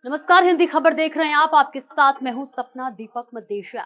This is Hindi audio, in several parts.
नमस्कार, हिंदी खबर देख रहे हैं आप। आपके साथ मैं हूं सपना दीपक मदेशिया।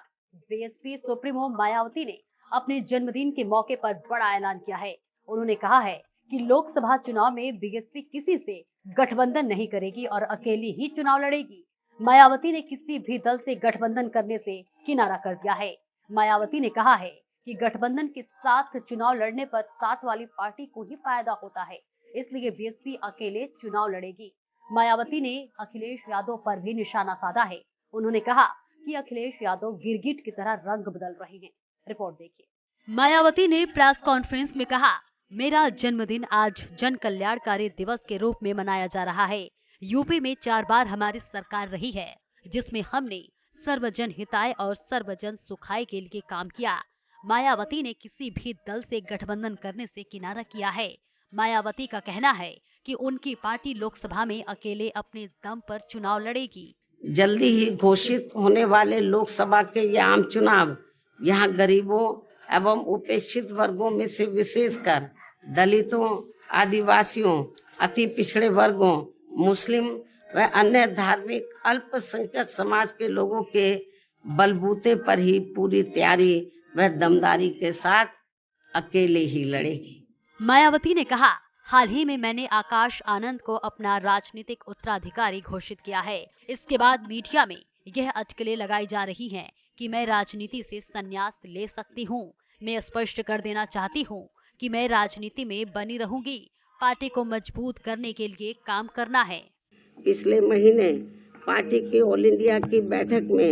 बीएसपी सुप्रीमो मायावती ने अपने जन्मदिन के मौके पर बड़ा ऐलान किया है। उन्होंने कहा है कि लोकसभा चुनाव में बीएसपी किसी से गठबंधन नहीं करेगी और अकेली ही चुनाव लड़ेगी। मायावती ने किसी भी दल से गठबंधन करने से किनारा कर दिया है। मायावती ने कहा है कि गठबंधन के साथ चुनाव लड़ने पर साथ वाली पार्टी को ही फायदा होता है, इसलिए बीएसपी अकेले चुनाव लड़ेगी। मायावती ने अखिलेश यादव पर भी निशाना साधा है। उन्होंने कहा कि अखिलेश यादव गिरगिट की तरह रंग बदल रहे हैं। रिपोर्ट देखिए। मायावती ने प्रेस कॉन्फ्रेंस में कहा, मेरा जन्मदिन आज जन कल्याणकारी दिवस के रूप में मनाया जा रहा है। यूपी में 4 बार हमारी सरकार रही है, जिसमें हमने सर्वजन हिताय और सर्वजन सुखाय के लिए काम किया। मायावती ने किसी भी दल से गठबंधन करने से किनारा किया है। मायावती का कहना है कि उनकी पार्टी लोकसभा में अकेले अपने दम पर चुनाव लड़ेगी। जल्दी ही घोषित होने वाले लोकसभा के ये आम चुनाव यहाँ गरीबों एवं उपेक्षित वर्गों में से विशेषकर दलितों, आदिवासियों, अति पिछड़े वर्गों, मुस्लिम व अन्य धार्मिक अल्पसंख्यक समाज के लोगों के बलबूते पर ही पूरी तैयारी व दमदारी के साथ अकेले ही लड़ेगी। मायावती ने कहा, हाल ही में मैंने आकाश आनंद को अपना राजनीतिक उत्तराधिकारी घोषित किया है। इसके बाद मीडिया में यह अटकलें लगाई जा रही हैं कि मैं राजनीति से संन्यास ले सकती हूं। मैं स्पष्ट कर देना चाहती हूं कि मैं राजनीति में बनी रहूंगी। पार्टी को मजबूत करने के लिए काम करना है। पिछले महीने पार्टी की ऑल इंडिया की बैठक में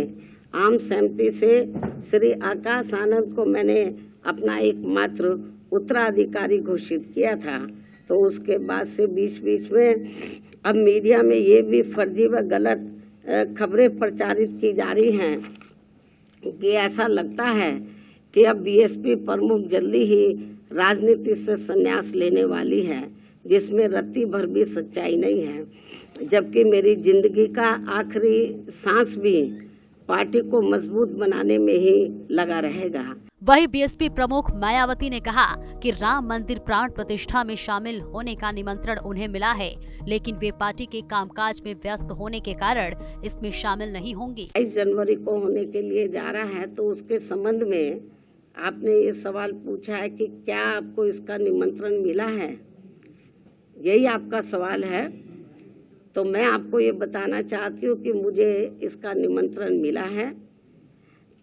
आम सहमति से श्री आकाश आनंद को मैंने अपना एकमात्र उत्तराधिकारी घोषित किया था। तो उसके बाद से बीच में अब मीडिया में ये भी फर्जी व गलत खबरें प्रचारित की जा रही हैं कि ऐसा लगता है कि अब बीएसपी प्रमुख जल्दी ही राजनीति से संन्यास लेने वाली है, जिसमें रत्ती भर भी सच्चाई नहीं है। जबकि मेरी जिंदगी का आखिरी सांस भी पार्टी को मजबूत बनाने में ही लगा रहेगा। वही बीएसपी प्रमुख मायावती ने कहा कि राम मंदिर प्राण प्रतिष्ठा में शामिल होने का निमंत्रण उन्हें मिला है, लेकिन वे पार्टी के कामकाज में व्यस्त होने के कारण इसमें शामिल नहीं होंगी। 22 जनवरी को होने के लिए जा रहा है, तो उसके संबंध में आपने ये सवाल पूछा है कि क्या आपको इसका निमंत्रण मिला है, यही आपका सवाल है। तो मैं आपको ये बताना चाहती हूँ कि मुझे इसका निमंत्रण मिला है।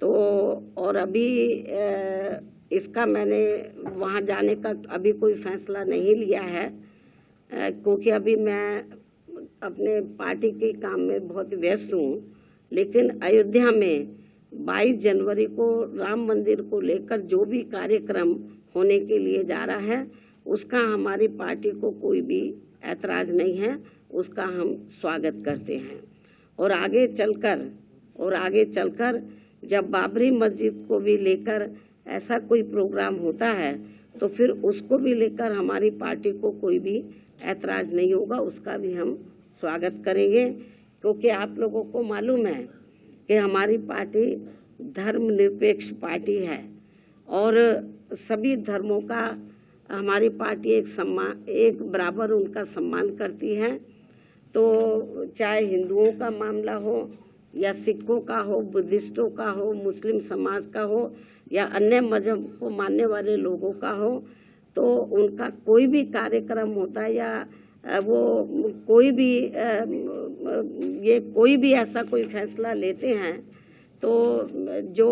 तो और अभी इसका मैंने वहाँ जाने का अभी कोई फैसला नहीं लिया है, क्योंकि अभी मैं अपने पार्टी के काम में बहुत व्यस्त हूँ। लेकिन अयोध्या में 22 जनवरी को राम मंदिर को लेकर जो भी कार्यक्रम होने के लिए जा रहा है, उसका हमारी पार्टी को कोई भी ऐतराज नहीं है, उसका हम स्वागत करते हैं। और आगे चलकर जब बाबरी मस्जिद को भी लेकर ऐसा कोई प्रोग्राम होता है, तो फिर उसको भी लेकर हमारी पार्टी को कोई भी ऐतराज नहीं होगा, उसका भी हम स्वागत करेंगे। क्योंकि आप लोगों को मालूम है कि हमारी पार्टी धर्मनिरपेक्ष पार्टी है और सभी धर्मों का हमारी पार्टी एक बराबर उनका सम्मान करती है। तो चाहे हिंदुओं का मामला हो या सिखों का हो, बुद्धिस्टों का हो, मुस्लिम समाज का हो या अन्य मजहब को मानने वाले लोगों का हो, तो उनका कोई भी कार्यक्रम होता है या वो कोई भी ऐसा कोई फैसला लेते हैं, तो जो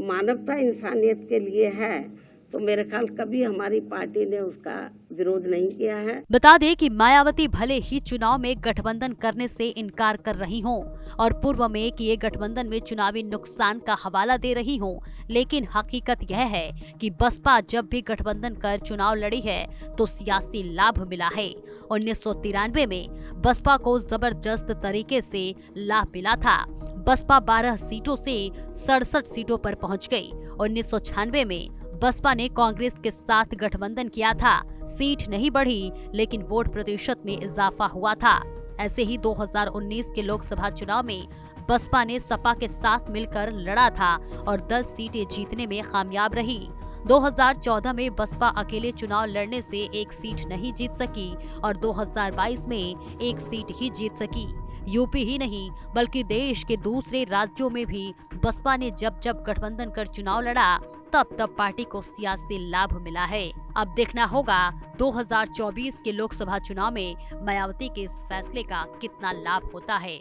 मानवता इंसानियत के लिए है, तो मेरे ख्याल कभी हमारी पार्टी ने उसका विरोध नहीं किया है। बता दें कि मायावती भले ही चुनाव में गठबंधन करने से इनकार कर रही हों और पूर्व में किए गठबंधन में चुनावी नुकसान का हवाला दे रही हों, लेकिन हकीकत यह है कि बसपा जब भी गठबंधन कर चुनाव लड़ी है तो सियासी लाभ मिला है। 1993 में बसपा को जबरदस्त तरीके से लाभ मिला था। बसपा 12 सीटों से 67 सीटों पर पहुंच गई। 1996 में बसपा ने कांग्रेस के साथ गठबंधन किया था। सीट नहीं बढ़ी, लेकिन वोट प्रतिशत में इजाफा हुआ था। ऐसे ही 2019 के लोकसभा चुनाव में बसपा ने सपा के साथ मिलकर लड़ा था और 10 सीटें जीतने में कामयाब रही। 2014 में बसपा अकेले चुनाव लड़ने से एक सीट नहीं जीत सकी और 2022 में एक सीट ही जीत सकी। यूपी ही नहीं बल्कि देश के दूसरे राज्यों में भी बसपा ने जब जब गठबंधन कर चुनाव लड़ा तब तब पार्टी को सियासी लाभ मिला है। अब देखना होगा 2024 के लोकसभा चुनाव में मायावती के इस फैसले का कितना लाभ होता है।